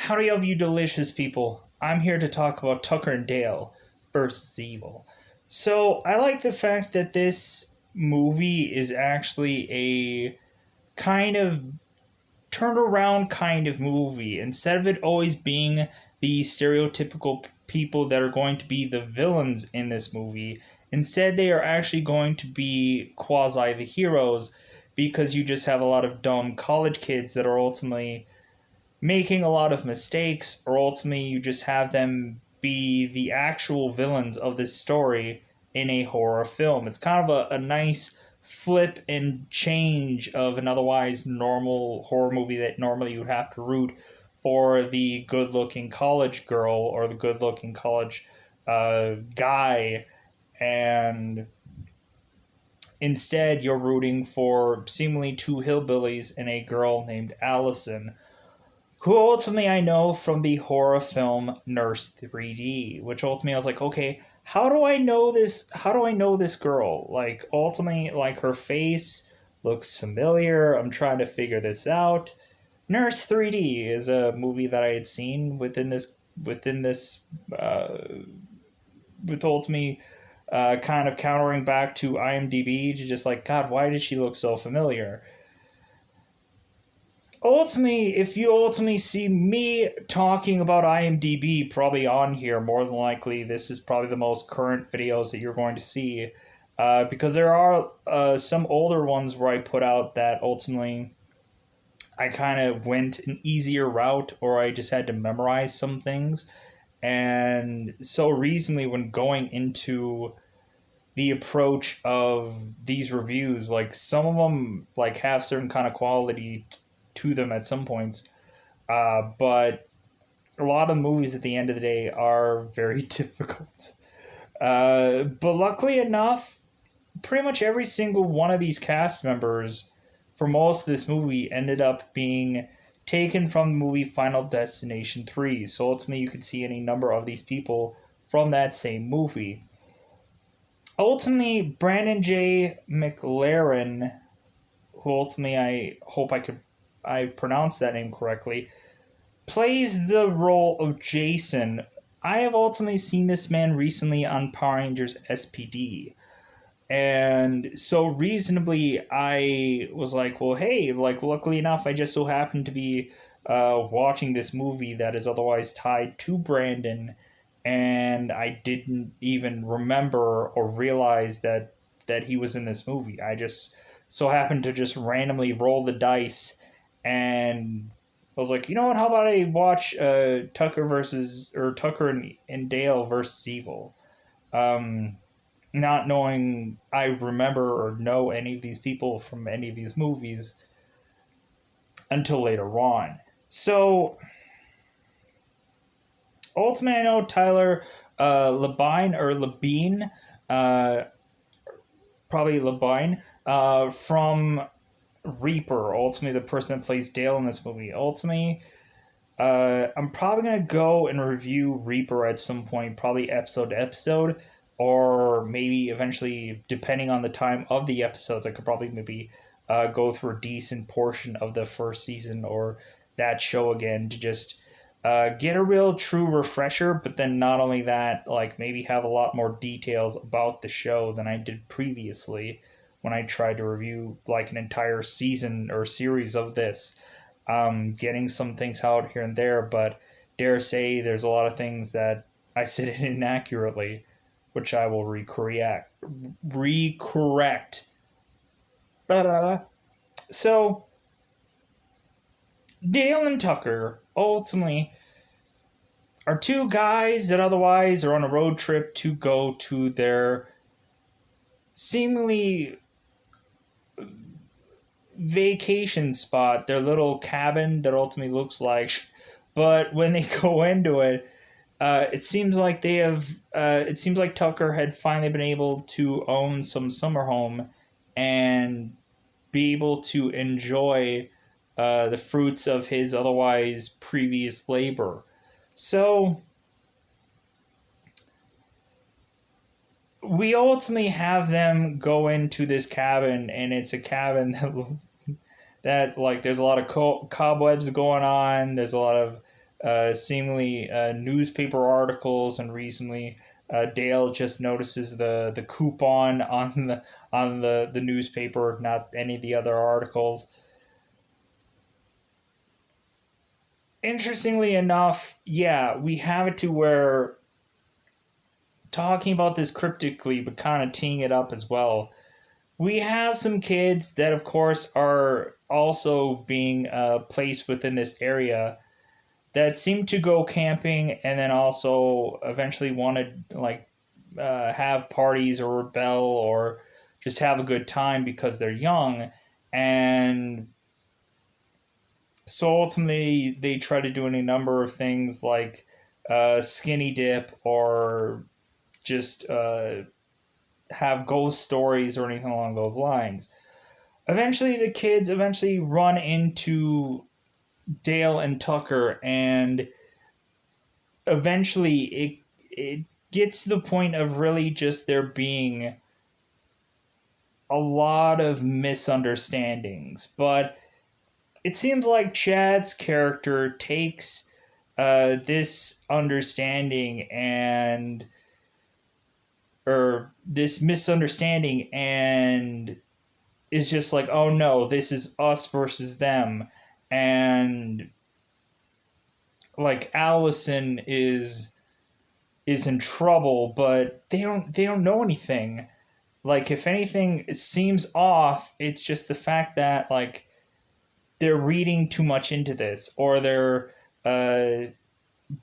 Howdy of you delicious people. I'm here to talk about Tucker and Dale versus Evil. So, I like the fact that this movie is actually a kind of turnaround kind of movie. Instead of it always being the stereotypical people that are going to be the villains in this movie, instead they are actually going to be quasi the heroes because you just have a lot of dumb college kids that are ultimately making a lot of mistakes, or ultimately you just have them be the actual villains of this story in a horror film. It's kind of a nice flip and change of an otherwise normal horror movie that normally you would have to root for the good looking college girl or the good looking college guy. And instead, you're rooting for seemingly two hillbillies and a girl named Allison, who ultimately I know from the horror film Nurse 3D, which ultimately I was like, okay, how do I know this? How do I know this girl? Like, ultimately, like her face looks familiar. I'm trying to figure this out. Nurse 3D is a movie that I had seen within this uh, with ultimately kind of countering back to IMDb to just like, God, why does she look so familiar? Ultimately, if you ultimately see me talking about IMDb probably on here, more than likely this is probably the most current videos that you're going to see. Because there are some older ones where I put out that ultimately I kind of went an easier route or I just had to memorize some things. And so recently, when going into the approach of these reviews, like some of them like have certain kind of quality to them at some points, but a lot of movies at the end of the day are very difficult. But luckily enough, pretty much every single one of these cast members for most of this movie ended up being taken from the movie Final Destination 3. So ultimately, you could see any number of these people from that same movie. Ultimately, Brandon J. McLaren, who ultimately I hope I pronounced that name correctly, plays the role of Jason. I have ultimately seen this man recently on Power Rangers SPD. And so reasonably, I was like, well, hey, like, luckily enough, I just so happened to be watching this movie that is otherwise tied to Brandon, and I didn't even remember or realize that he was in this movie. I just so happened to just randomly roll the dice, and I was like, you know what? How about I watch Tucker and Dale versus Evil. Um, Not knowing I remember or know any of these people from any of these movies until later on. So ultimately, I know Tyler Labine or Labine, uh, probably Labine, from Reaper. Ultimately, the person that plays Dale in this movie. Ultimately, I'm probably gonna go and review Reaper at some point, probably episode to episode, or maybe eventually, depending on the time of the episodes, I could probably maybe go through a decent portion of the first season or that show again to just get a real true refresher. But then not only that, like maybe have a lot more details about the show than I did previously when I tried to review like an entire season or series of this, getting some things out here and there, but dare say there's a lot of things that I said inaccurately, which I will recorrect. Recorrect. So Dale and Tucker ultimately are two guys that otherwise are on a road trip to go to their seemingly vacation spot, their little cabin that ultimately looks like. But when they go into it, it seems like they have. It seems like Tucker had finally been able to own some summer home and be able to enjoy the fruits of his otherwise previous labor. So we ultimately have them go into this cabin, and it's a cabin that like there's a lot of cobwebs going on. There's a lot of seemingly newspaper articles, and recently Dale just notices the coupon on the newspaper, not any of the other articles. Interestingly enough, yeah, we have it to where talking about this cryptically, but kind of teeing it up as well. We have some kids that, of course, are also being placed within this area that seem to go camping and then also eventually want to have parties or rebel or just have a good time because they're young. And so ultimately they try to do any number of things like skinny dip or just have ghost stories or anything along those lines. Eventually the kids eventually run into Dale and Tucker, and eventually it gets to the point of really just there being a lot of misunderstandings. But it seems like Chad's character takes this understanding and or this misunderstanding and is just like, oh no, this is us versus them. And like Allison is in trouble, but they don't know anything. Like if anything it seems off, it's just the fact that like they're reading too much into this, or they're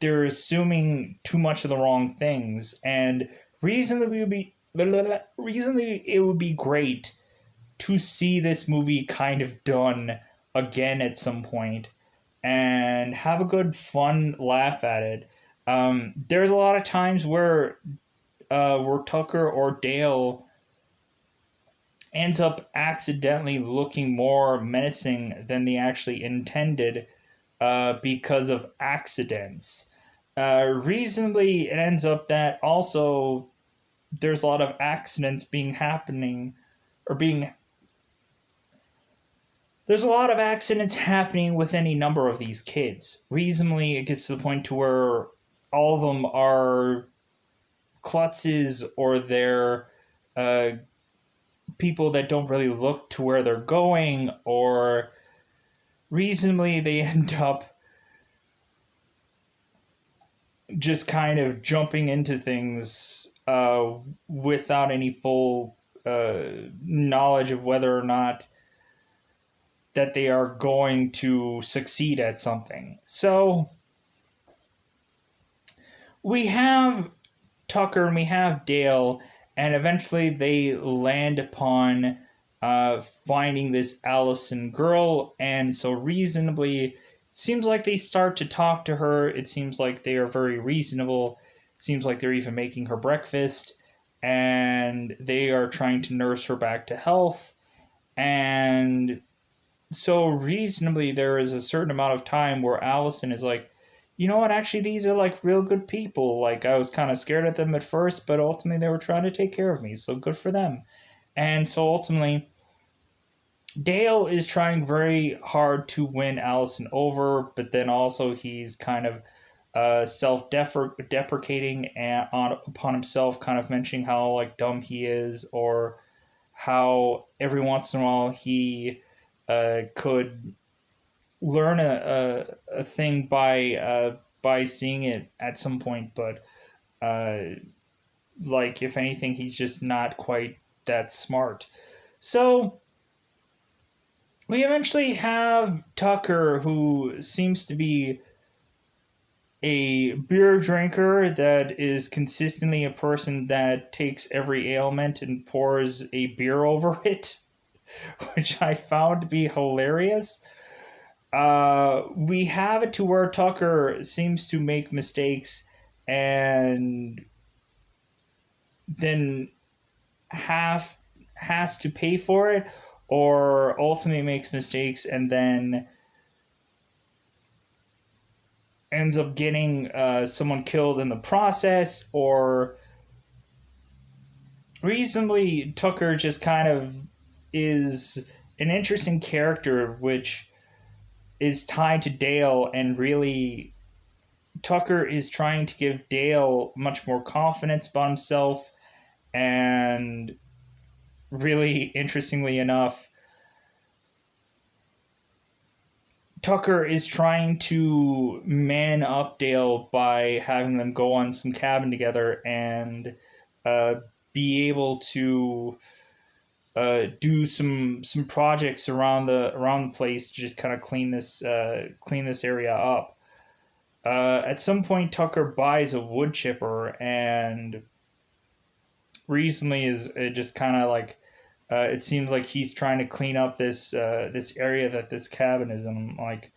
assuming too much of the wrong things. And reasonably it would be great to see this movie kind of done again at some point and have a good fun laugh at it. There's a lot of times where Tucker or Dale ends up accidentally looking more menacing than they actually intended because of accidents. Reasonably, it ends up that also there's a lot of accidents being happening or being there's a lot of accidents happening with any number of these kids. Reasonably, it gets to the point to where all of them are klutzes or they're uh, people that don't really look to where they're going, or reasonably they end up just kind of jumping into things without any full knowledge of whether or not that they are going to succeed at something. So we have Tucker and we have Dale, and eventually they land upon finding this Allison girl, and so reasonably, it seems like they start to talk to her. It seems like they are very reasonable. It seems like they're even making her breakfast, and they are trying to nurse her back to health. And so reasonably, there is a certain amount of time where Allison is like, you know what, actually these are like real good people. Like I was kind of scared at them at first, but ultimately they were trying to take care of me, so good for them. And so ultimately Dale is trying very hard to win Allison over, but then also he's kind of self-deprecating and upon himself, kind of mentioning how like dumb he is, or how every once in a while he could learn a thing by seeing it at some point, but uh, like if anything, he's just not quite that smart. So we eventually have Tucker, who seems to be a beer drinker that is consistently a person that takes every ailment and pours a beer over it, which I found to be hilarious. We have it to where Tucker seems to make mistakes and then half has to pay for it, or ultimately makes mistakes and then ends up getting someone killed in the process, or reasonably Tucker just kind of is an interesting character which is tied to Dale and really Tucker is trying to give Dale much more confidence about himself, and really interestingly enough, Tucker is trying to man up Dale by having them go on some cabin together and uh, be able to do some projects around the place to just kind of clean this area up. At some point, Tucker buys a wood chipper, and recently is it just kind of like it seems like he's trying to clean up this area that this cabin is in. Like,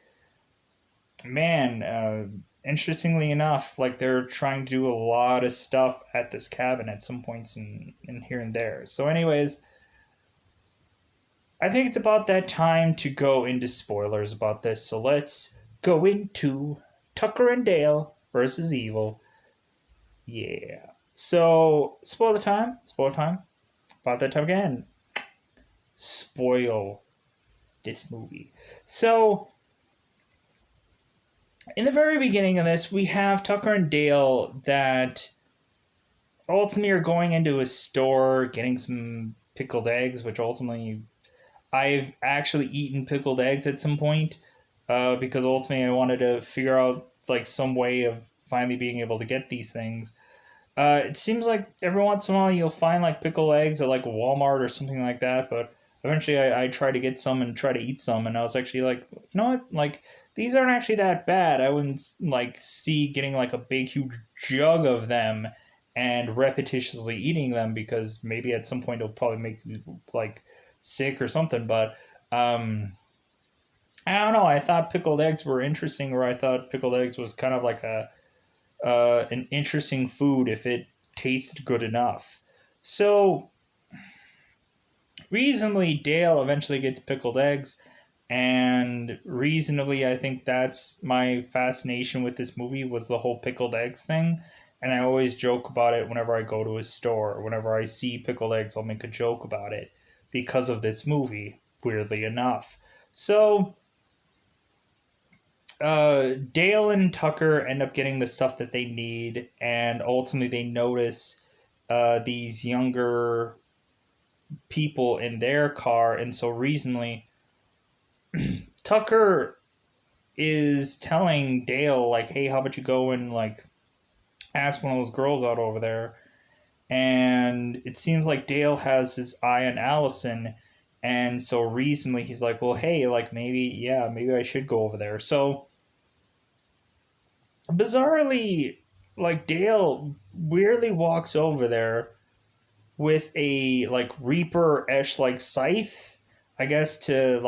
man, interestingly enough, like they're trying to do a lot of stuff at this cabin at some points in here and there. So, anyways, I think it's about that time to go into spoilers about this. So let's go into Tucker and Dale versus Evil. Yeah. So, spoiler time. Spoiler time. About that time again. Spoil this movie. So, in the very beginning of this, we have Tucker and Dale that ultimately are going into a store getting some pickled eggs, which ultimately I've actually eaten pickled eggs at some point because ultimately I wanted to figure out like some way of finally being able to get these things. It seems like every once in a while you'll find like pickled eggs at like Walmart or something like that, but eventually I tried to get some and try to eat some, and I was actually like, you know what, like these aren't actually that bad. I wouldn't like see getting like a big huge jug of them and repetitiously eating them because maybe at some point it'll probably make you like sick or something. But I don't know. I thought pickled eggs were interesting, or I thought pickled eggs was kind of like a an interesting food if it tasted good enough. So reasonably, Dale eventually gets pickled eggs, and reasonably, I think that's my fascination with this movie was the whole pickled eggs thing. And I always joke about it whenever I go to a store. Whenever I see pickled eggs, I'll make a joke about it because of this movie, weirdly enough. So Dale and Tucker end up getting the stuff that they need, and ultimately they notice these younger people in their car, and so recently Tucker is telling Dale like, "Hey, how about you go and like ask one of those girls out over there?" And it seems like Dale has his eye on Allison, and so recently he's like, "Well, hey, like maybe I should go over there." So bizarrely, like Dale weirdly walks over there with a like Reaper-ish like scythe, I guess to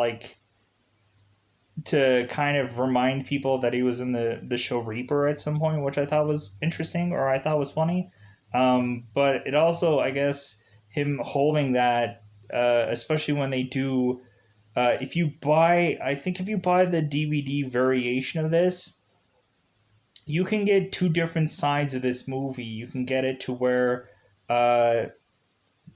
kind of remind people that he was in the show Reaper at some point, which I thought was interesting or I thought was funny. But it also, I guess, him holding that, especially when they do, if you buy, I think if you buy the DVD variation of this, you can get two different sides of this movie. You can get it to where uh,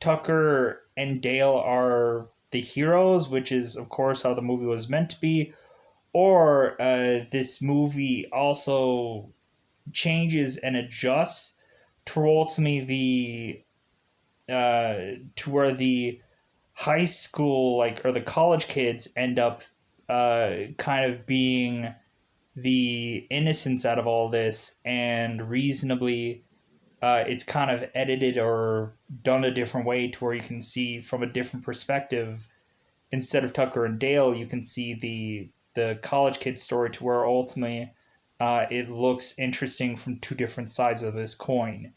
Tucker and Dale are the heroes, which is, of course, how the movie was meant to be, or this movie also changes and adjusts towards me to where the high school like or the college kids end up kind of being the innocence out of all this, and reasonably it's kind of edited or done a different way to where you can see from a different perspective. Instead of Tucker and Dale, you can see the college kid story to where ultimately it looks interesting from two different sides of this coin.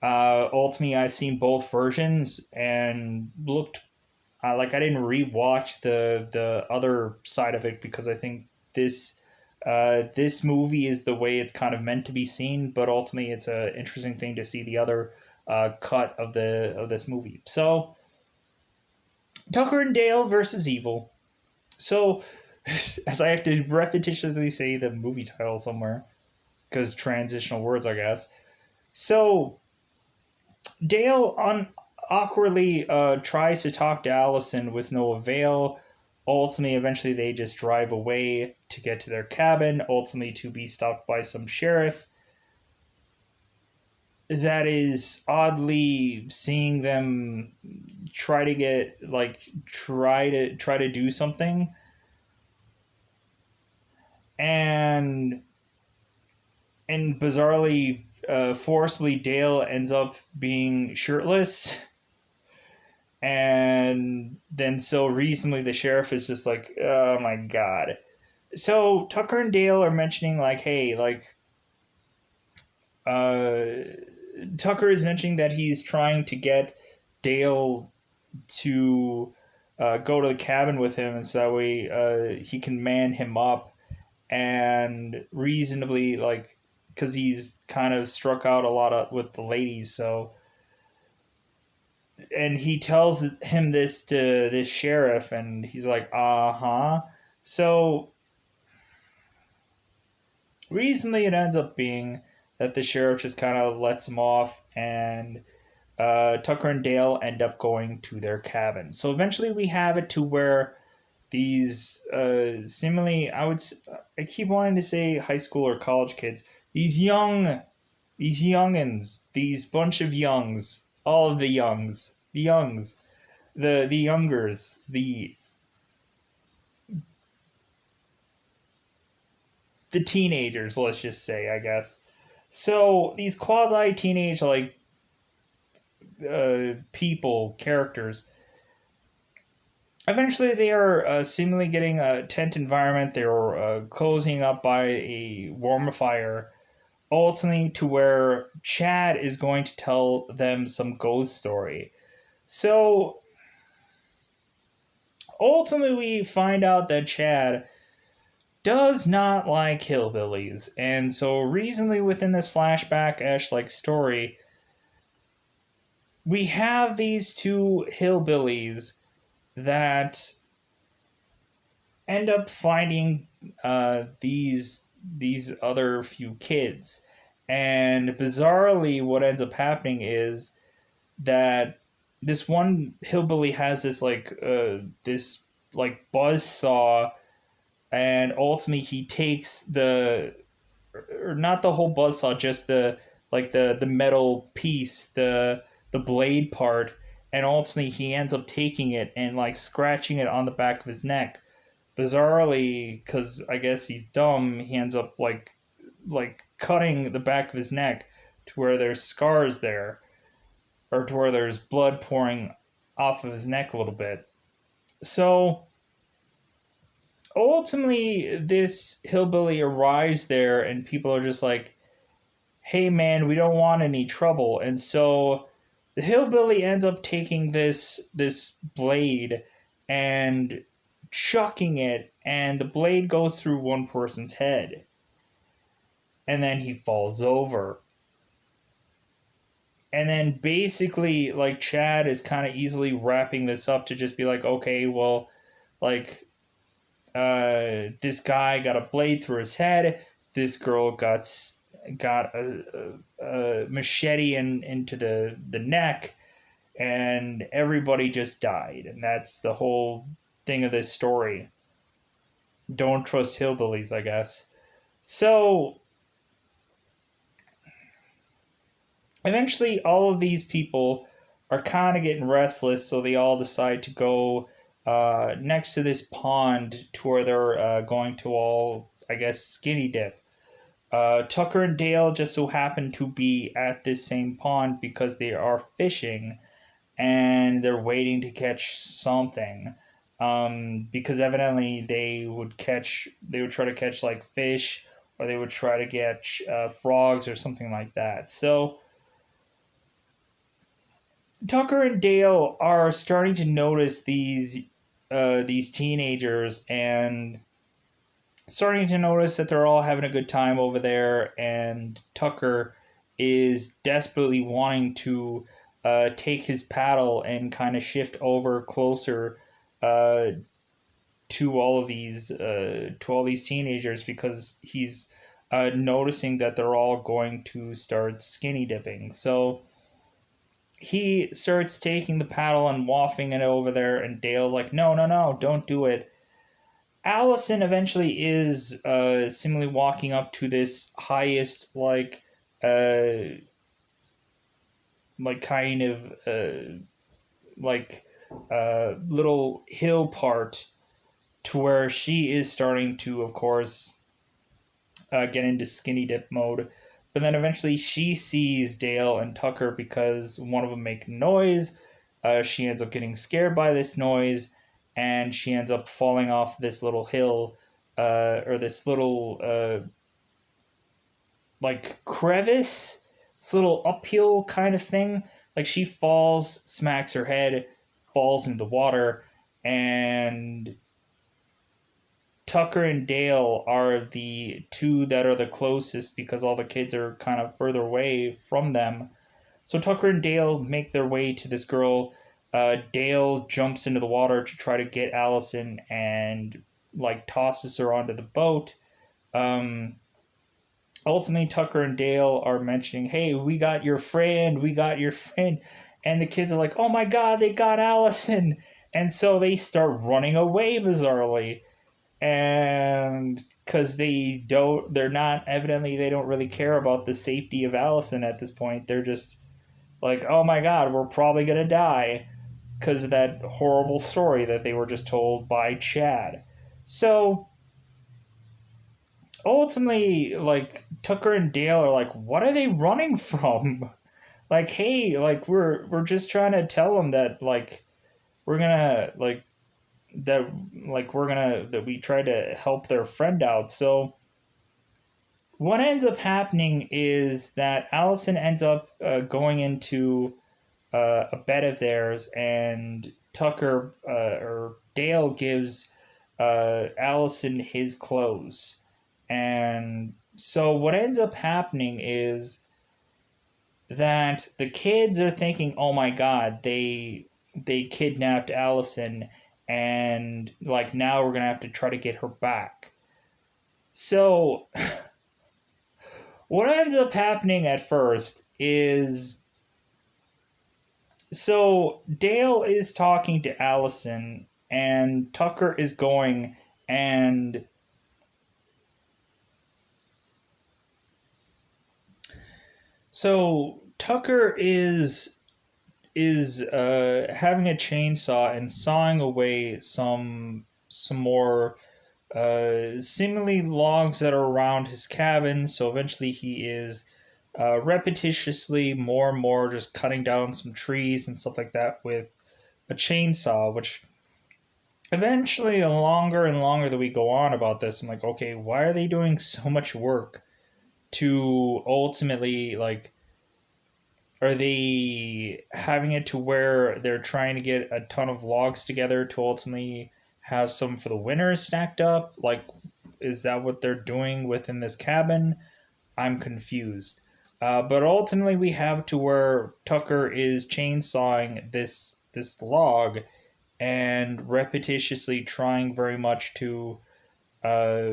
Ultimately, I've seen both versions and looked like I didn't rewatch the other side of it because I think this this movie is the way it's kind of meant to be seen, but ultimately it's an interesting thing to see the other cut of this movie. So Tucker and Dale versus Evil. So as I have to repetitiously say the movie title somewhere because transitional words, I guess. So Dale awkwardly tries to talk to Allison with no avail. Ultimately, eventually, they just drive away to get to their cabin, ultimately, to be stopped by some sheriff that is oddly seeing them try to get like try to do something, and bizarrely, forcibly, Dale ends up being shirtless. And then so recently the sheriff is just like, oh my god. So Tucker and Dale are mentioning like, hey, like, uh, Tucker is mentioning that he's trying to get Dale to go to the cabin with him, and so that way he can man him up and reasonably, like, because he's kind of struck out a lot with the ladies. So, and he tells him this to this sheriff, and he's like, uh huh. So recently, it ends up being that the sheriff just kind of lets him off, and Tucker and Dale end up going to their cabin. So eventually, we have it to where these seemingly, I keep wanting to say high school or college kids, these youngins, these bunch of youngs, all of the youngs, the youngers, the teenagers, let's just say, I guess. So these quasi teenage, like, people, characters, eventually they are seemingly getting a tent environment. They're closing up by a warm fire, ultimately to where Chad is going to tell them some ghost story. So ultimately, we find out that Chad does not like hillbillies, and so recently within this flashback Ash like story, we have these two hillbillies that end up finding these other few kids, and bizarrely, what ends up happening is that this one hillbilly has this like buzz saw, and ultimately he takes the, or not the whole buzz saw, just the, like, the metal piece, the blade part, and ultimately he ends up taking it and like scratching it on the back of his neck. Bizarrely, because I guess he's dumb, he ends up like cutting the back of his neck to where there's scars there, or to where there's blood pouring off of his neck a little bit. So ultimately, this hillbilly arrives there, and people are just like, hey man, we don't want any trouble. And so the hillbilly ends up taking this blade and chucking it, and the blade goes through one person's head. And then he falls over. And then basically, like, Chad is kind of easily wrapping this up to just be like, okay, well, like, this guy got a blade through his head. This girl got a machete into the neck, and everybody just died. And that's the whole thing of this story. Don't trust hillbillies, I guess. So eventually, all of these people are kind of getting restless, so they all decide to go next to this pond to where they're going to all, I guess, skinny dip. Tucker and Dale just so happen to be at this same pond because they are fishing, and they're waiting to catch something. Because evidently they would try to catch like fish, or they would try to catch frogs or something like that. So Tucker and Dale are starting to notice these teenagers, and starting to notice that they're all having a good time over there, and Tucker is desperately wanting to take his paddle and kind of shift over closer uh, to all these teenagers, because he's noticing that they're all going to start skinny dipping. So he starts taking the paddle and wafting it over there, and Dale's like, no, no, no, don't do it. Allison eventually is seemingly walking up to this highest uh kind of like little hill part to where she is starting to, of course, get into skinny dip mode. But then eventually she sees Dale and Tucker because one of them make noise. She ends up getting scared by this noise, and she ends up falling off this little hill, or this little crevice, this little uphill kind of thing. Like she falls, smacks her head, falls into the water, and Tucker and Dale are the two that are the closest because all the kids are kind of further away from them. So Tucker and Dale make their way to this girl. Dale jumps into the water to try to get Allison and tosses her onto the boat. Um, Ultimately, Tucker and Dale are mentioning, "Hey, we got your friend, we got your friend," and the kids are like, "Oh my God, they got Allison!" And so they start running away bizarrely, and because they don't really care about the safety of Allison at this point. They're just like, oh my God, we're probably gonna die because of that horrible story that they were just told by Chad. So ultimately, Tucker and Dale are like, what are they running from? Like, hey, we're just trying to tell them that we're gonna that we try to help their friend out. So what ends up happening is that Allison ends up going into a bed of theirs, and Tucker or Dale gives Allison his clothes. And so what ends up happening is that the kids are thinking, "Oh my God, they kidnapped Allison, and now we're gonna have to try to get her back." So what ends up happening at first is, so Dale is talking to Allison, and Tucker is going, and so Tucker is having a chainsaw and sawing away some more seemingly logs that are around his cabin. So eventually he is repetitiously more and more just cutting down some trees and stuff like that with a chainsaw, which eventually, longer and longer that we go on about this, I'm like, okay, why are they doing so much work to ultimately, are they having it to where they're trying to get a ton of logs together to ultimately have some for the winter stacked up? Is that what they're doing within this cabin? I'm confused. But ultimately, we have to where Tucker is chainsawing this log and repetitiously trying very much to uh,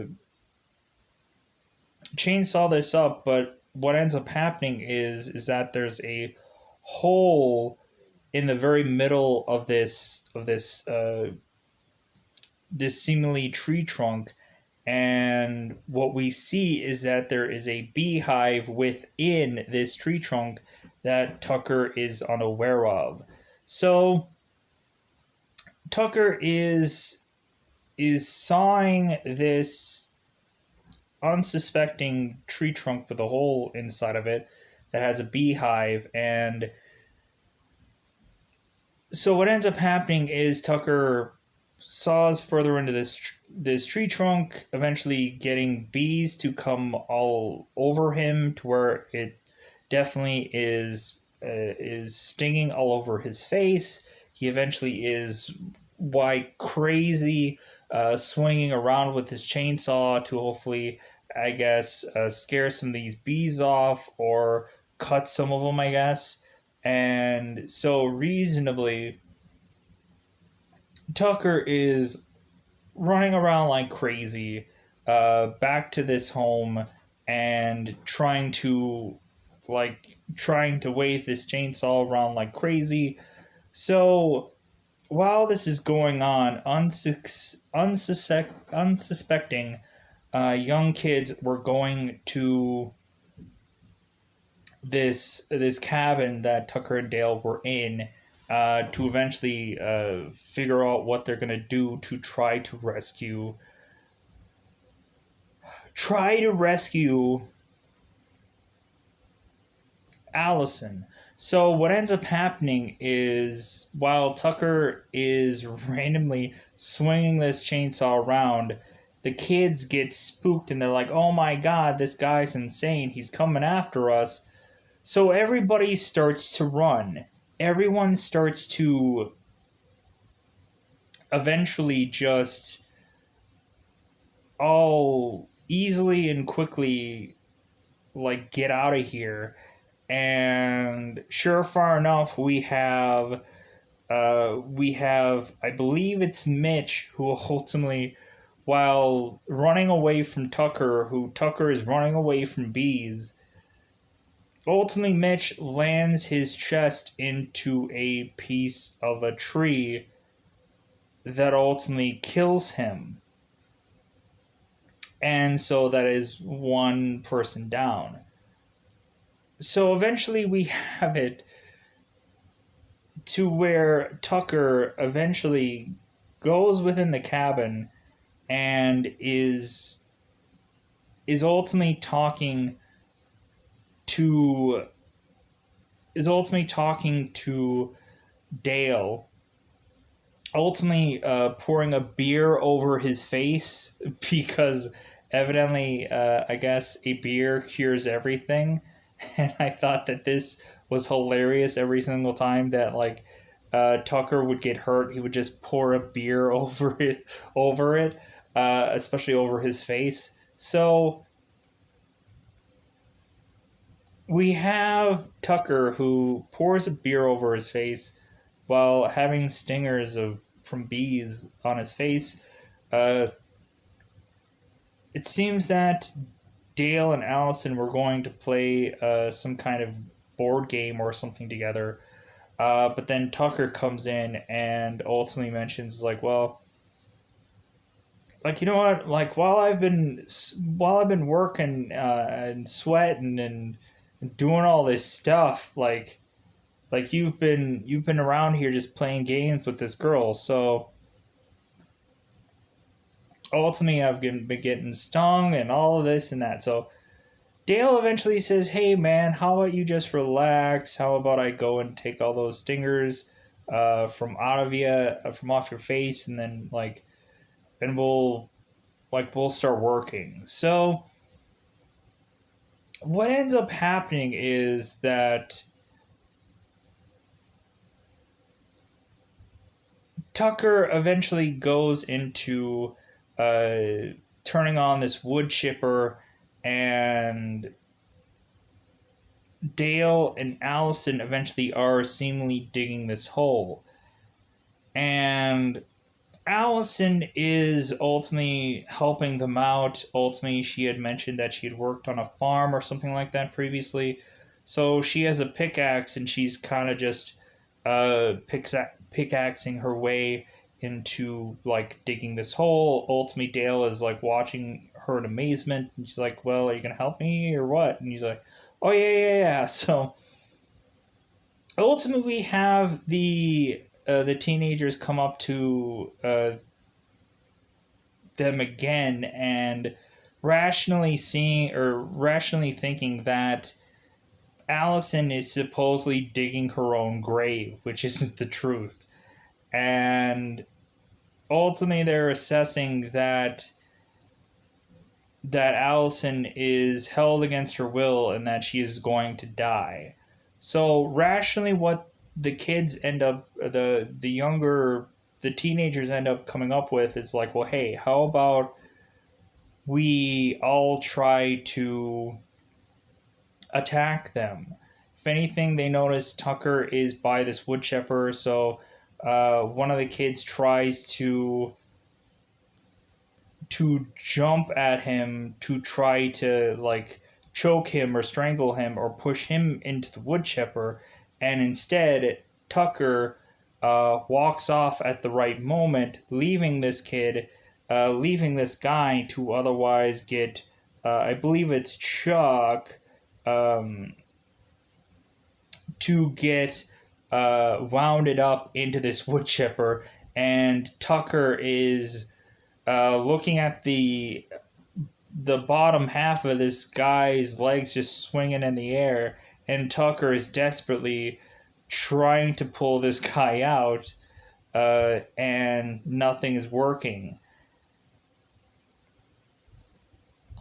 chainsaw this up. But what ends up happening is that there's a hole in the very middle of this seemingly tree trunk, and what we see is that there is a beehive within this tree trunk that Tucker is unaware of. So Tucker is sawing this unsuspecting tree trunk with a hole inside of it that has a beehive. And so what ends up happening is Tucker saws further into this tree trunk, eventually getting bees to come all over him to where it definitely is stinging all over his face. He eventually is crazy, swinging around with his chainsaw to hopefully, I guess, scare some of these bees off or cut some of them, I guess. And so, reasonably, Tucker is running around like crazy, back to this home and trying to wave this chainsaw around like crazy. So while this is going on, unsuspecting young kids were going to this cabin that Tucker and Dale were in to eventually figure out what they're gonna do to try to rescue Allison. So what ends up happening is while Tucker is randomly swinging this chainsaw around, the kids get spooked and they're like, "Oh my god, this guy's insane. He's coming after us." So everybody starts to run. Everyone starts to eventually just all easily and quickly like get out of here. And sure, far enough, we have I believe it's Mitch who ultimately, while running away from Tucker, who Tucker is running away from bees, ultimately Mitch lands his chest into a piece of a tree that ultimately kills him. And so that is one person down. So eventually we have it to where Tucker eventually goes within the cabin and is ultimately talking to Dale, ultimately pouring a beer over his face because evidently I guess a beer cures everything. And I thought that this was hilarious. Every single time that like Tucker would get hurt, he would just pour a beer over it, especially over his face. So we have Tucker who pours a beer over his face while having stingers from bees on his face. Uh, it seems that Dale and Allison were going to play some kind of board game or something together. But then Tucker comes in and ultimately mentions like, well, like, you know what? Like while I've been working and sweating and doing all this stuff, like you've been around here just playing games with this girl. So ultimately, been getting stung and all of this and that. So Dale eventually says, "Hey man, how about you just relax? How about I go and take all those stingers from off your face, and then and we'll start working." So what ends up happening is that Tucker eventually goes into turning on this wood chipper, and Dale and Allison eventually are seemingly digging this hole. And Allison is ultimately helping them out. Ultimately, she had mentioned that she had worked on a farm or something like that previously. So she has a pickaxe and she's kind of just pickaxing her way into like digging this hole. Ultimately, Dale is like watching her in amazement, and she's like, "Well, are you gonna help me or what?" And he's like, "Oh yeah, yeah, yeah." So ultimately, we have the teenagers come up to them again and rationally thinking that Allison is supposedly digging her own grave, which isn't the truth. And ultimately they're assessing that Allison is held against her will and that she is going to die. So rationally what the kids end up the teenagers end up coming up with is like, well, hey, how about we all try to attack them? If anything, they notice Tucker is by this wood chipper, so one of the kids tries to jump at him to try to like choke him or strangle him or push him into the wood chipper, and instead Tucker walks off at the right moment, leaving this kid, leaving this guy to otherwise get, I believe it's Chuck, um, to get wounded up into this wood chipper, and Tucker is looking at the bottom half of this guy's legs just swinging in the air, and Tucker is desperately trying to pull this guy out, and nothing is working.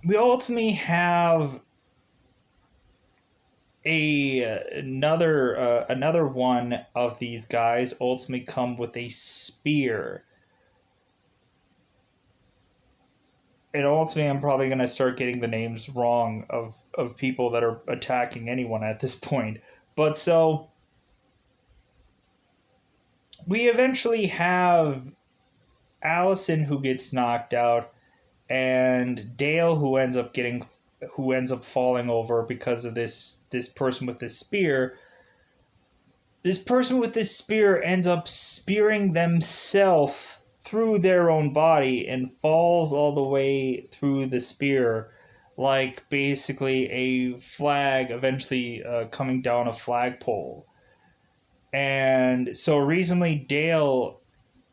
We ultimately have another one of these guys ultimately come with a spear. And ultimately, I'm probably going to start getting the names wrong of people that are attacking anyone at this point. But so we eventually have Allison who gets knocked out, and Dale who ends up falling over because of this person with this spear. This person with this spear ends up spearing themselves through their own body and falls all the way through the spear, like basically a flag eventually coming down a flagpole. And so recently, Dale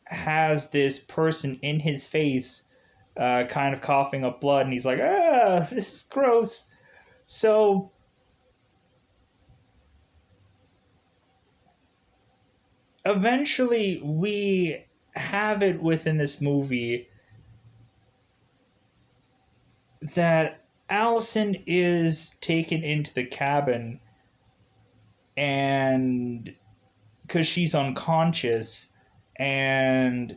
has this person in his face, kind of coughing up blood, and he's like, "Ah, this is gross." So eventually, we have it within this movie that Allison is taken into the cabin, and because she's unconscious, and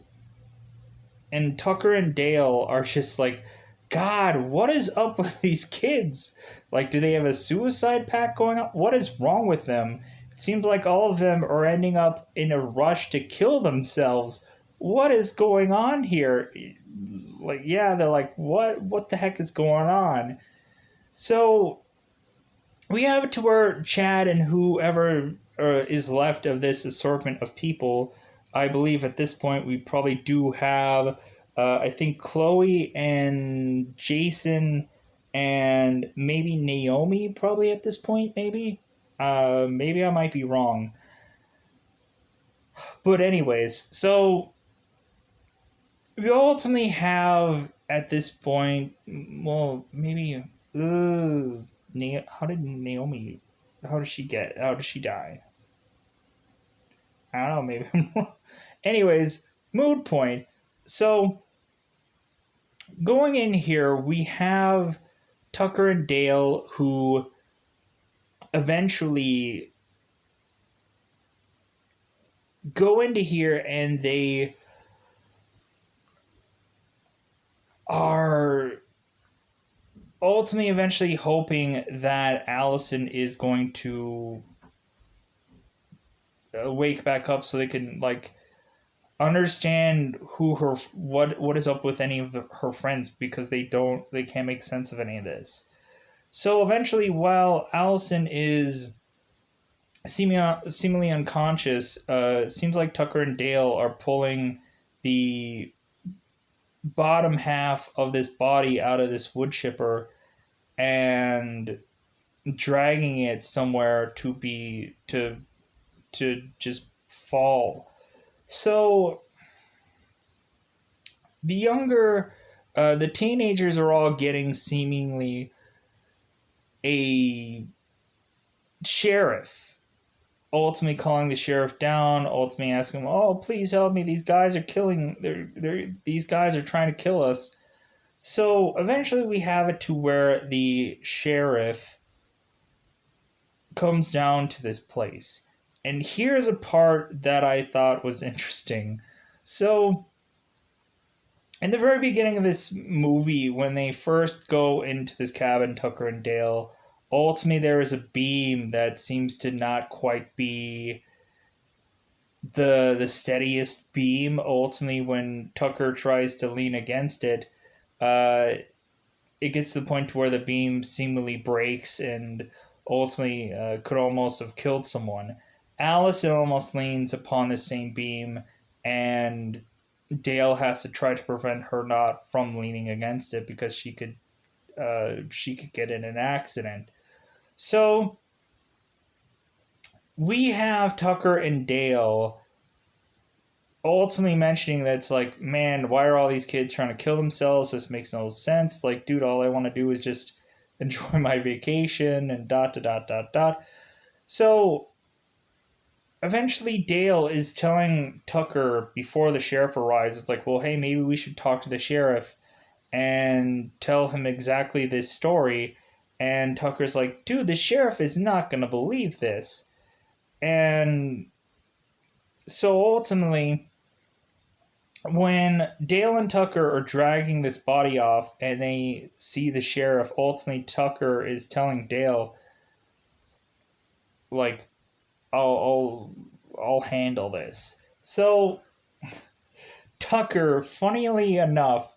Tucker and Dale are just like, God, what is up with these kids? Like, do they have a suicide pact going on? What is wrong with them? It seems like all of them are ending up in a rush to kill themselves. What is going on here? Like, yeah, they're like, what the heck is going on? So we have it to where Chad and whoever is left of this assortment of people, I believe at this point we probably do have, I think Chloe and Jason and maybe Naomi probably at this point, maybe. Maybe I might be wrong. But anyways, so we ultimately have at this point, well, maybe, how did Naomi, how did she die? I don't know, maybe. Anyways, mood point. So going in here, we have Tucker and Dale who eventually go into here, and they are ultimately eventually hoping that Allison is going to wake back up so they can like understand what is up with any of her friends, because they can't make sense of any of this. So eventually, while Allison is seemingly unconscious, seems like Tucker and Dale are pulling the bottom half of this body out of this wood chipper and dragging it somewhere to just fall. So the teenagers are all getting seemingly a sheriff, ultimately calling the sheriff down, ultimately asking him, "Oh, please help me! These guys are these guys are trying to kill us." So eventually, we have it to where the sheriff comes down to this place, and here's a part that I thought was interesting. So in the very beginning of this movie, when they first go into this cabin, Tucker and Dale, ultimately there is a beam that seems to not quite be the steadiest beam. Ultimately, when Tucker tries to lean against it, uh, it gets to the point where the beam seemingly breaks and ultimately could almost have killed someone. Allison almost leans upon the same beam, and Dale has to try to prevent her not from leaning against it because she could get in an accident. So we have Tucker and Dale ultimately mentioning that it's like, man, why are all these kids trying to kill themselves? This makes no sense. Like, dude, all I want to do is just enjoy my vacation and dot dot dot dot dot. So eventually Dale is telling Tucker before the sheriff arrives, it's like, well, hey, maybe we should talk to the sheriff and tell him exactly this story. And Tucker's like, dude, the sheriff is not going to believe this. And so ultimately, when Dale and Tucker are dragging this body off and they see the sheriff, ultimately Tucker is telling Dale, like, I'll, I'll handle this. So Tucker, funnily enough,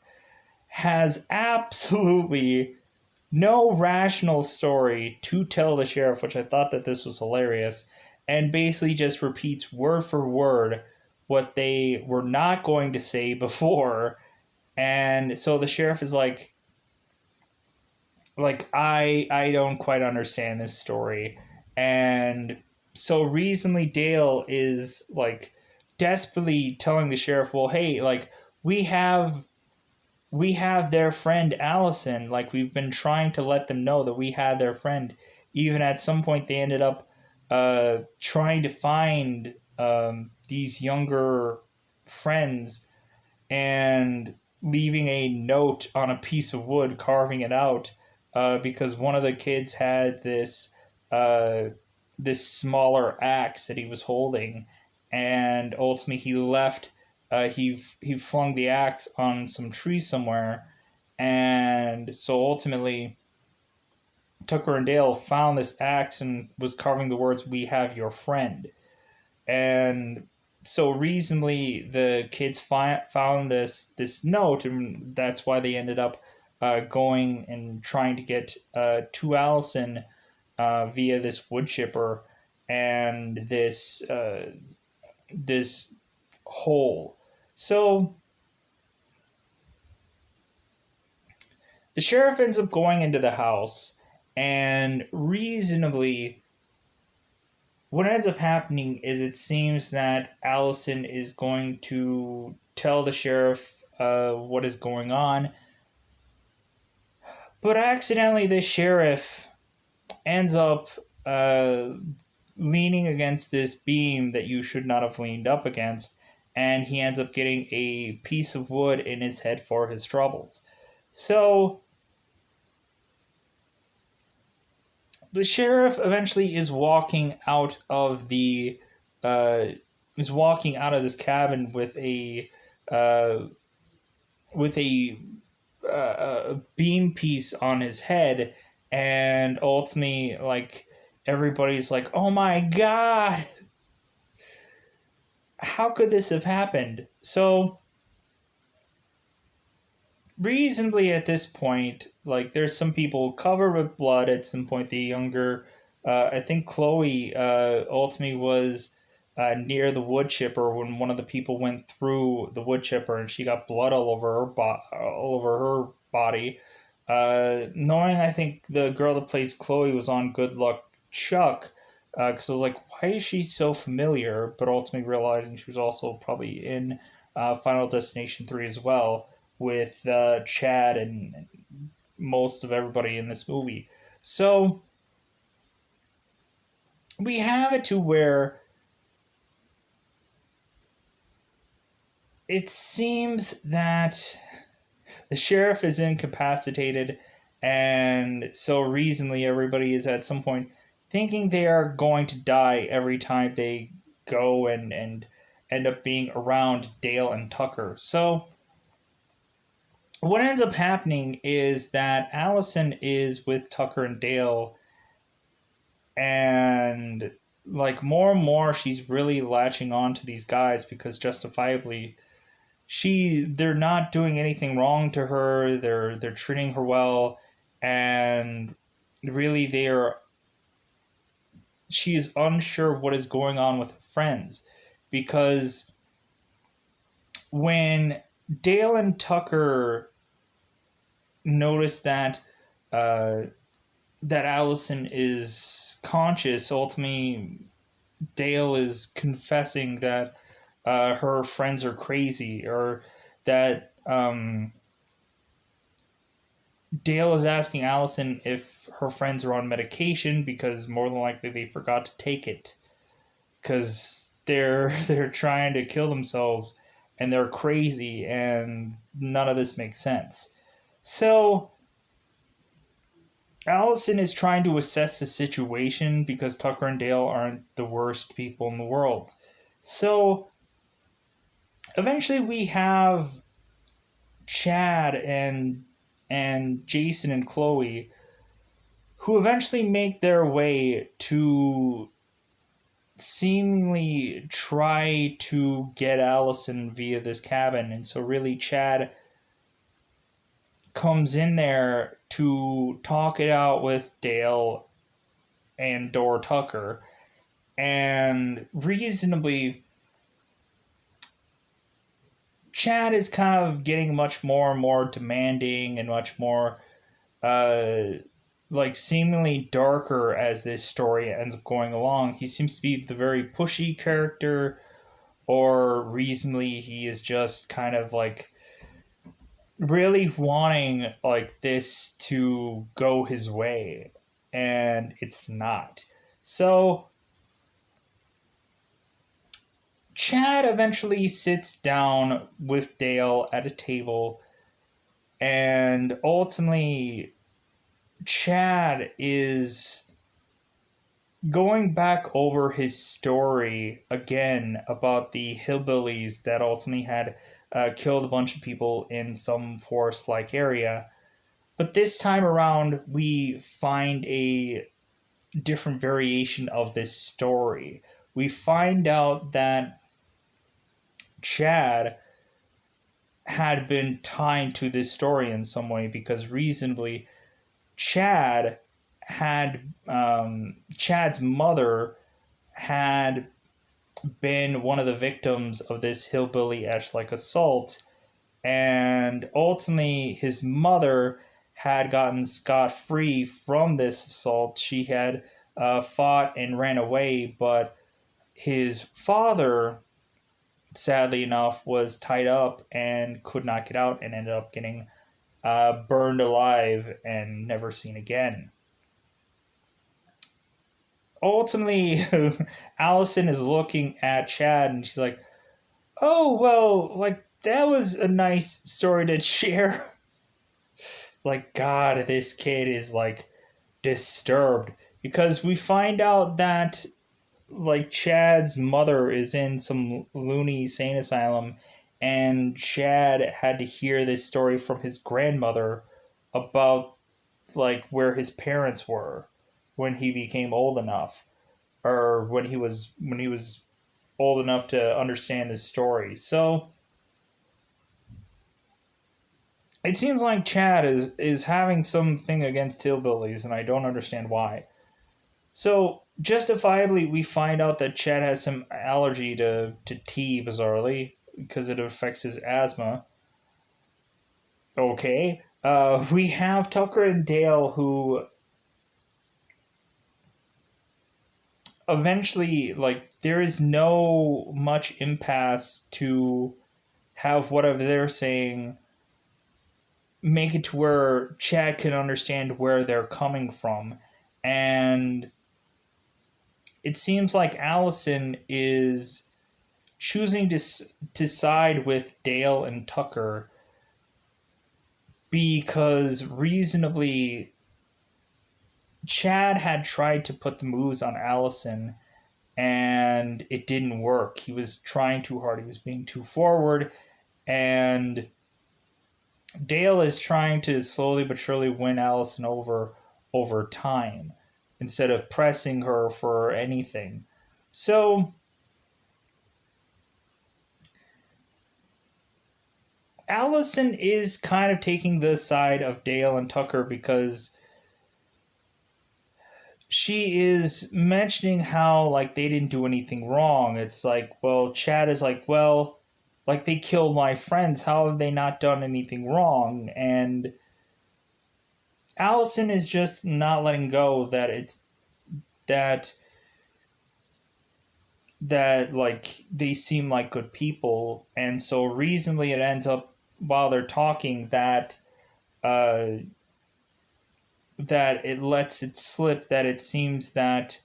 has absolutely no rational story to tell the sheriff, which I thought that this was hilarious, and basically just repeats word for word what they were not going to say before. And so the sheriff is like I don't quite understand this story. And so recently Dale is like desperately telling the sheriff, well, hey, like we have we have their friend Allison. Like we've been trying to let them know that we had their friend. Even at some point, they ended up trying to find these younger friends and leaving a note on a piece of wood, carving it out, because one of the kids had uh, this smaller axe that he was holding, and ultimately he left. He flung the axe on some tree somewhere, and so ultimately Tucker and Dale found this axe and was carving the words "We have your friend." And so recently the kids found this note, and that's why they ended up going and trying to get to Allison via this wood chipper and this hole. So the sheriff ends up going into the house, and reasonably what ends up happening is it seems that Allison is going to tell the sheriff what is going on, but accidentally the sheriff ends up uh, leaning against this beam that you should not have leaned up against, and he ends up getting a piece of wood in his head for his troubles. So the sheriff eventually uh, is walking out of this cabin uh, with a beam piece on his head, and ultimately, like everybody's like, "Oh my god, how could this have happened?" So reasonably at this point, like there's some people covered with blood at some point. The younger, I think Chloe, ultimately was near the wood chipper when one of the people went through the wood chipper and she got blood all over her body. Knowing I think the girl that plays Chloe was on Good Luck Chuck, because I was like, why is she so familiar? But ultimately realizing she was also probably in Final Destination 3 as well with Chad and most of everybody in this movie. So we have it to where it seems that the sheriff is incapacitated, and so reasonably everybody is at some point thinking they are going to die every time they go and end up being around Dale and Tucker. So what ends up happening is that Allison is with Tucker and Dale, and like more and more she's really latching on to these guys because justifiably they're not doing anything wrong to her. They're treating her well, and really they're she is unsure what is going on with her friends, because when Dale and Tucker notice uh, that Allison is conscious, ultimately Dale is confessing that her friends are crazy, or that Dale is asking Allison if her friends are on medication, because more than likely they forgot to take it, because they're trying to kill themselves and they're crazy, and none of this makes sense. So Allison is trying to assess the situation, because Tucker and Dale aren't the worst people in the world. So eventually we have Chad and Jason and Chloe, who eventually make their way to seemingly try to get Allison via this cabin. And so really Chad comes in there to talk it out with Dale and Dor Tucker, and reasonably Chad is kind of getting much more and more demanding and much more uh like seemingly darker as this story ends up going along. He seems to be the very pushy character, or reasonably he is just kind of like really wanting like this to go his way, and it's not. So Chad eventually sits down with Dale at a table, and ultimately Chad is going back over his story again about the hillbillies that ultimately had killed a bunch of people in some forest like area. But this time around, we find a different variation of this story. We find out that Chad had been tied to this story in some way, because reasonably, Chad's mother had been one of the victims of this hillbilly like assault, and ultimately his mother had gotten scot free from this assault. She had fought and ran away, but his father, sadly enough, was tied up and could not get out, and ended up getting burned alive and never seen again. Ultimately, Allison is looking at Chad and she's like, "Oh, well, like, that was a nice story to share." Like, God, this kid is like disturbed, because we find out that like Chad's mother is in some loony insane asylum, and Chad had to hear this story from his grandmother about like where his parents were when he became old enough, or when he was old enough to understand this story. So it seems like Chad is having something against hillbillies, and I don't understand why. So justifiably, we find out that Chad has some allergy to tea, bizarrely, because it affects his asthma. Okay. We have Tucker and Dale, who eventually, like, there is no much impasse to have whatever they're saying make it to where Chad can understand where they're coming from. And it seems like Allison is choosing to side with Dale and Tucker, because reasonably Chad had tried to put the moves on Allison and it didn't work. He was trying too hard, he was being too forward, and Dale is trying to slowly but surely win Allison over time, instead of pressing her for anything. So Allison is kind of taking the side of Dale and Tucker, because she is mentioning how like they didn't do anything wrong. It's like, well, Chad is like, well, like they killed my friends. How have they not done anything wrong? And Allison is just not letting go that it's that that like they seem like good people, and so reasonably it ends up while they're talking uh that it lets it slip that it seems that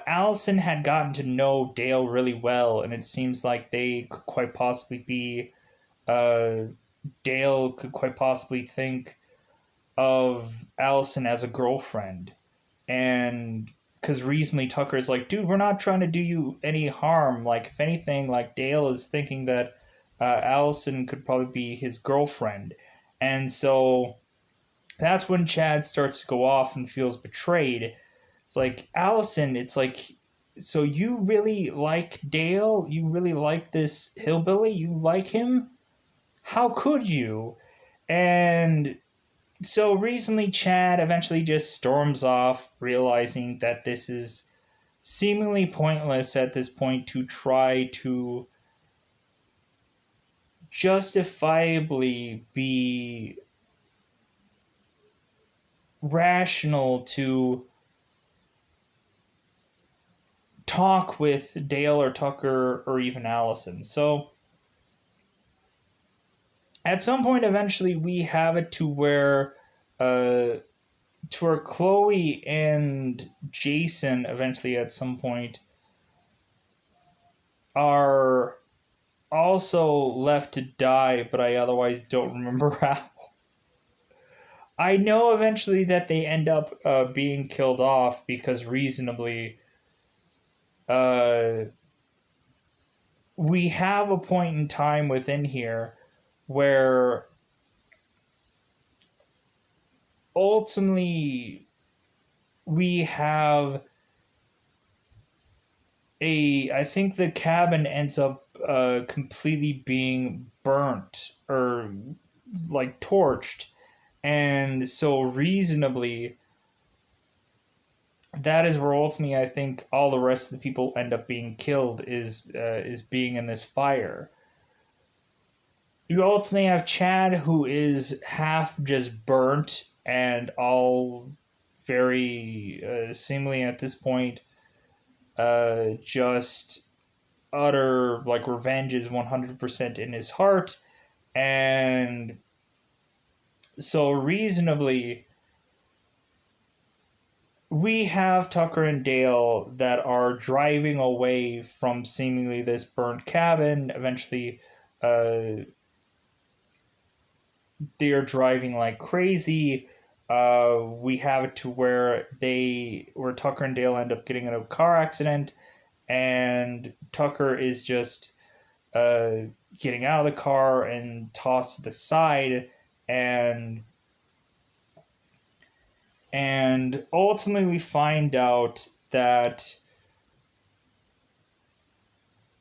Allison had gotten to know Dale really well, and it seems like they could quite possibly be uh Dale could quite possibly think of Allison as a girlfriend. And because recently Tucker's like, dude, we're not trying to do you any harm. Like, if anything, like Dale is thinking that Allison could probably be his girlfriend. And so that's when Chad starts to go off and feels betrayed. It's like, Allison, it's like, so you really like Dale? You really like this hillbilly? You like him? How could you? And so recently, Chad eventually just storms off, realizing that this is seemingly pointless at this point to try to justifiably be rational to talk with Dale or Tucker or even Allison. So at some point, eventually, we have it uh, to where Chloe and Jason eventually at some point are also left to die, but I otherwise don't remember how. I know eventually that they end up being killed off because reasonably, uh, we have a point in time within here where ultimately we have I think the cabin ends up completely being burnt or like torched. And so reasonably, that is where ultimately I think all the rest of the people end up being killed is being in this fire. You ultimately have Chad, who is half just burnt and all very seemingly at this point just utter like revenge is 100% in his heart. And so reasonably we have Tucker and Dale that are driving away from seemingly this burnt cabin. Eventually, uh, they are driving like crazy. We have it to where Tucker and Dale end up getting in a car accident, and Tucker is just uh, getting out of the car and tossed to the side, and ultimately we find out that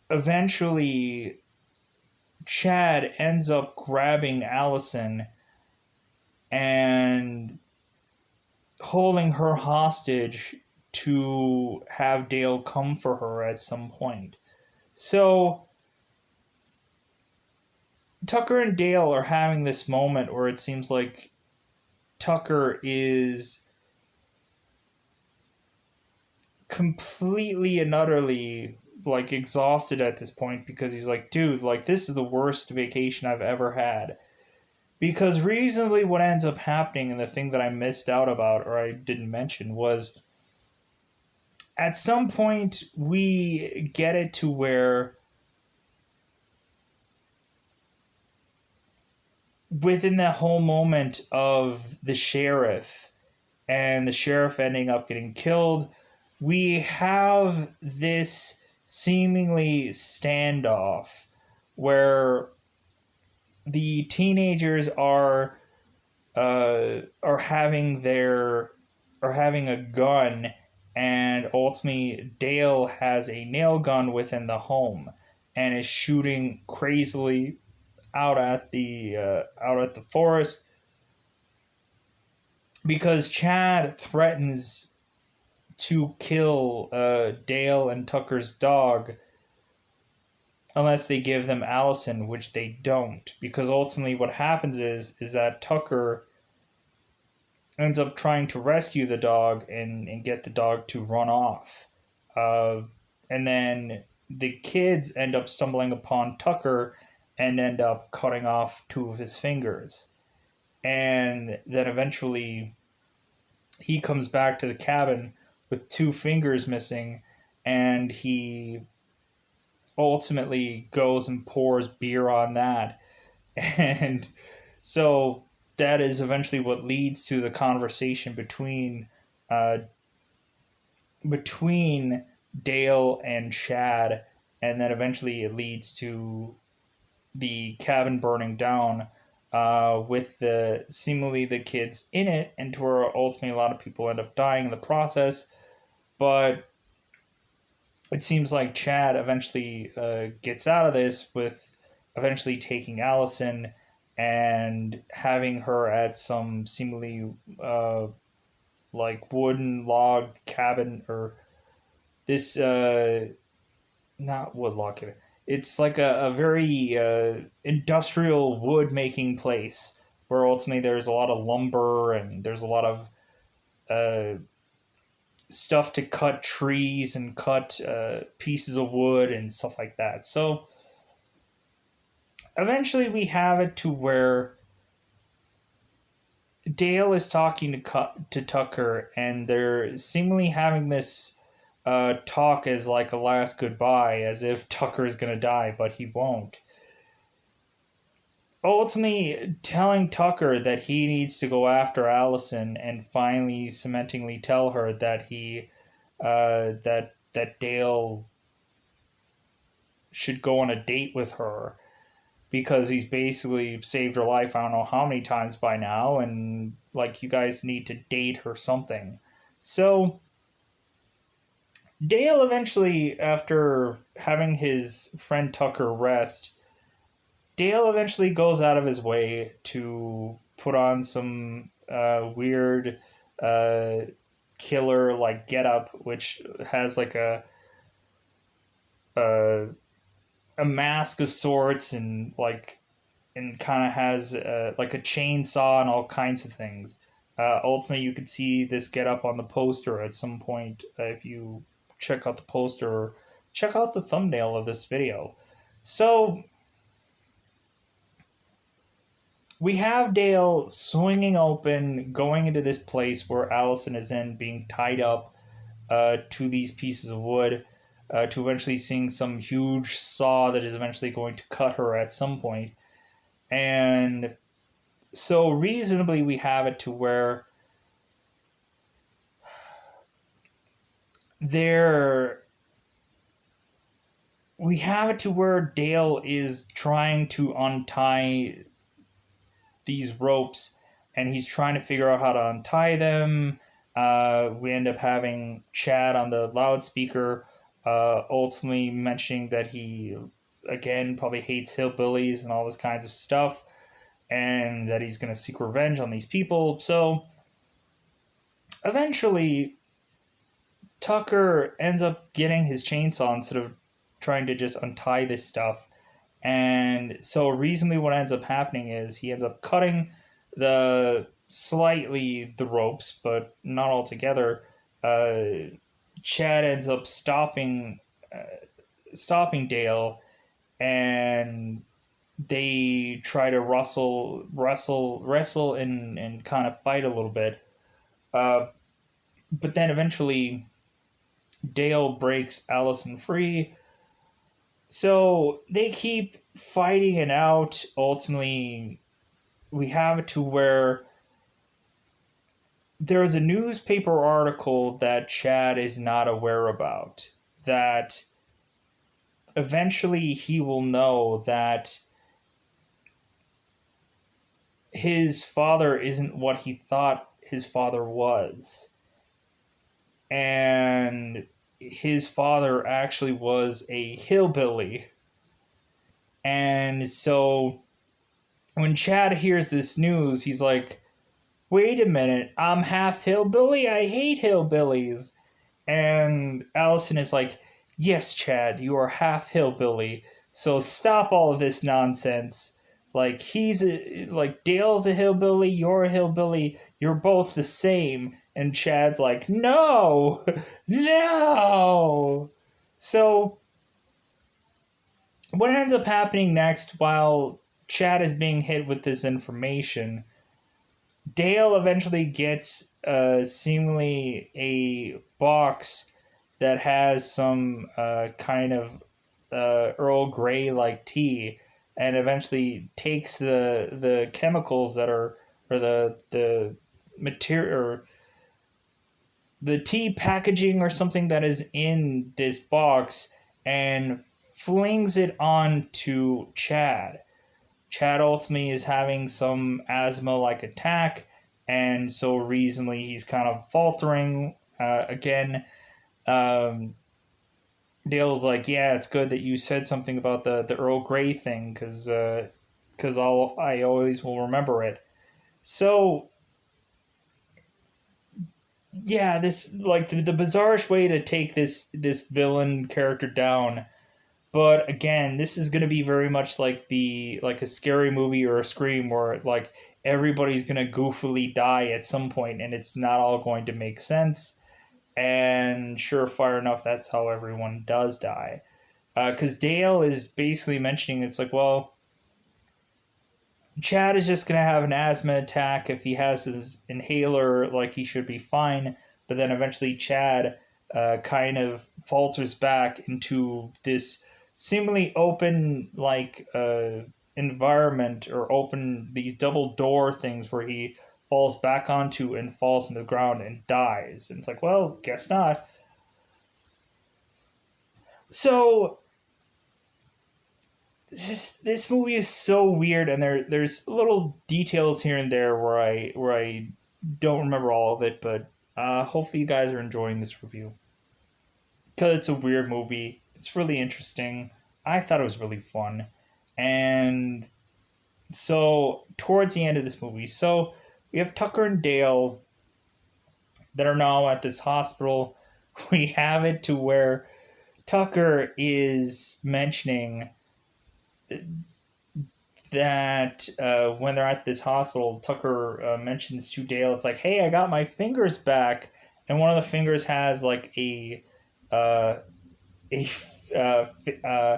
eventually Chad ends up grabbing Allison and holding her hostage to have Dale come for her at some point. So Tucker and Dale are having this moment where it seems like Tucker is completely and utterly like exhausted at this point because he's like, dude, like this is the worst vacation I've ever had. Because reasonably, what ends up happening, and the thing that I missed out about or I didn't mention, was at some point we get it to where within that whole moment of the sheriff and the sheriff ending up getting killed, we have this seemingly standoff where the teenagers are having a gun, and ultimately Dale has a nail gun within the home and is shooting crazily out at the forest. because Chad threatens to kill Dale and Tucker's dog unless they give them Allison, which they don't. Because ultimately, what happens is that Tucker ends up trying to rescue the dog and get the dog to run off. Uh, and then the kids end up stumbling upon Tucker and end up cutting off two of his fingers. And then eventually he comes back to the cabin with two fingers missing, and he ultimately goes and pours beer on that. And so that is eventually what leads to the conversation uh, between Dale and Chad, and then eventually it leads to the cabin burning down with the seemingly the kids in it, and to where ultimately a lot of people end up dying in the process. But it seems like Chad eventually gets out of this with eventually taking Allison and having her at some seemingly like wooden log cabin, or this not wood log cabin. It's like a very industrial wood making place where ultimately there's a lot of lumber and there's a lot of uh, stuff to cut trees and cut pieces of wood and stuff like that. So eventually we have it to where Dale is talking to Tucker, and they're seemingly having this talk as like a last goodbye, as if Tucker is going to die, but he won't. Ultimately, telling Tucker that he needs to go after Allison and finally cementingly tell her that that Dale should go on a date with her because he's basically saved her life I don't know how many times by now, and like you guys need to date or something. So Dale eventually, after having his friend Tucker rest, Dale eventually goes out of his way to put on some weird uh, killer like getup, which has like a a mask of sorts, and like and kind of has like a chainsaw and all kinds of things. Ultimately, you could see this get up on the poster at some point if you check out the poster or check out the thumbnail of this video. So we have Dale swinging open, going into this place where Allison is in, being tied up to these pieces of wood, to eventually seeing some huge saw that is eventually going to cut her at some point. And so reasonably we have it to where there we have it to where Dale is trying to untie these ropes, and he's trying to figure out how to untie them. We end up having Chad on the loudspeaker ultimately mentioning that he again probably hates hillbillies and all this kinds of stuff, and that he's going to seek revenge on these people. So eventually Tucker ends up getting his chainsaw instead of trying to just untie this stuff. And so reasonably what ends up happening is he ends up cutting the ropes, but not altogether. Chad ends up stopping Dale, and they try to wrestle and kind of fight a little bit. But then eventually Dale breaks Allison free. So they keep fighting it out. Ultimately, we have it to where there is a newspaper article that Chad is not aware about, that eventually he will know that his father isn't what he thought his father was. And his father actually was a hillbilly. And so when Chad hears this news, he's like, wait a minute, I'm half hillbilly, I hate hillbillies. And Allison is like, yes, Chad, you are half hillbilly, so stop all of this nonsense. Like, like, Dale's a hillbilly, you're a hillbilly, you're both the same. And Chad's like, no, no. So, what ends up happening next while Chad is being hit with this information, Dale eventually gets seemingly a box that has some kind of Earl Grey like tea, and eventually takes the chemicals that are, or the material, or the tea packaging or something that is in this box, and flings it on to Chad. Chad ultimately is having some asthma like attack, and so reasonably he's kind of faltering again. Um, Dale's like, yeah, it's good that you said something about the Earl Grey thing, because I always will remember it. So yeah, this, like, the bizarrest way to take this villain character down. But again, this is going to be very much like a scary movie or a Scream, where like everybody's going to goofily die at some point, and it's not all going to make sense. And surefire enough, that's how everyone does die. Because Dale is basically mentioning, it's like, well, Chad is just going to have an asthma attack. If he has his inhaler, like, he should be fine. But then eventually Chad kind of falters back into this seemingly open, like, environment, or open, these double door things where he falls back onto and falls into the ground and dies. And it's like, well, guess not. So this movie is so weird, and there's little details here and there where I don't remember all of it, but hopefully you guys are enjoying this review, because it's a weird movie. It's really interesting. I thought it was really fun, and so towards the end of this movie, so we have Tucker and Dale that are now at this hospital. We have it to where Tucker is mentioning that when they're at this hospital, Tucker mentions to Dale, it's like, "Hey, I got my fingers back," and one of the fingers has like uh, a uh, uh,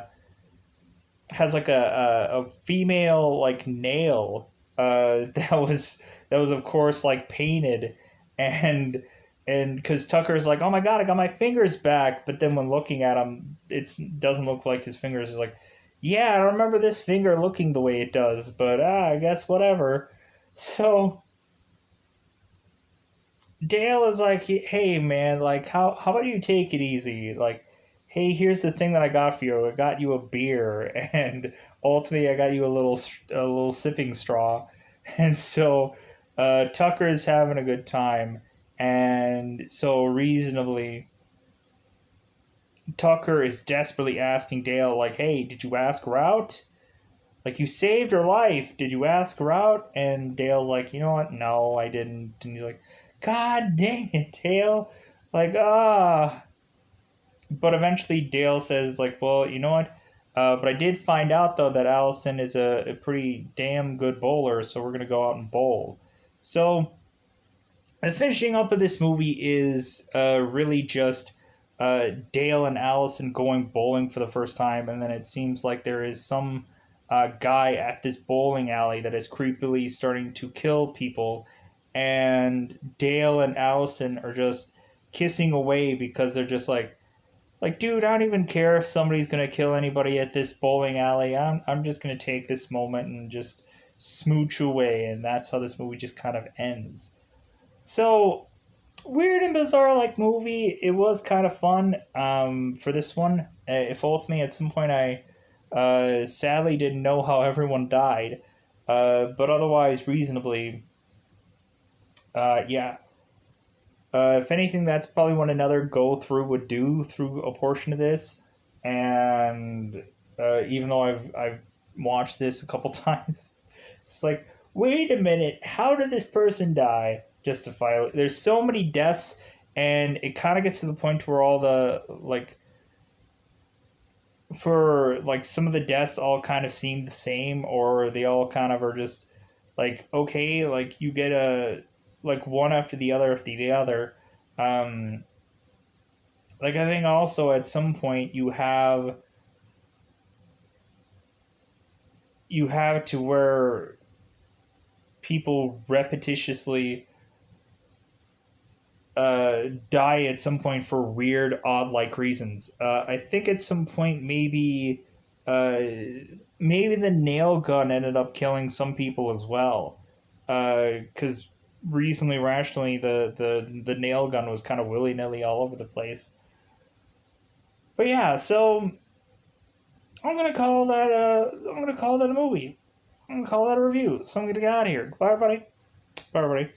has like a female like nail that was of course like painted, and because Tucker's like, "Oh my god, I got my fingers back," but then when looking at him, it doesn't look like his fingers. Is like, yeah, I don't remember this finger looking the way it does, but I guess whatever. So Dale is like, hey man, like, how about you take it easy? Like, hey, here's the thing that I got for you. I got you a beer, and ultimately I got you a little sipping straw. And so Tucker's having a good time, and so reasonably Tucker is desperately asking Dale, like, hey, did you ask her out? Like, you saved her life. Did you ask her out? And Dale's like, you know what? No, I didn't. And he's like, God dang it, Dale. Like, ah. But eventually Dale says, like, well, you know what? But I did find out, though, that Allison is a pretty damn good bowler, so we're going to go out and bowl. So, the finishing up of this movie is really just Dale and Allison going bowling for the first time, and then it seems like there is some guy at this bowling alley that is creepily starting to kill people, and Dale and Allison are just kissing away because they're just like, dude, I don't even care if somebody's gonna kill anybody at this bowling alley. I'm just gonna take this moment and just smooch away, and that's how this movie just kind of ends. So, weird and bizarre like movie. It was kind of fun for this one. If ultimately at some point I sadly didn't know how everyone died, but otherwise reasonably, yeah. If anything, that's probably what another go through would do through a portion of this. And even though I've watched this a couple times, it's like, wait a minute, how did this person die? Justifiably, there's so many deaths, and it kind of gets to the point where all the like for like some of the deaths all kind of seem the same, or they all kind of are just like okay, like you get a like one after the other after the other. Um, like I think also at some point you have to where people repetitiously die at some point for weird, odd like reasons. I think at some point uh, maybe the nail gun ended up killing some people as well. Because reasonably rationally, the nail gun was kind of willy nilly all over the place. But yeah, so I'm gonna call that a movie. I'm gonna call that a review. So I'm gonna get out of here. Bye, everybody. Bye, everybody.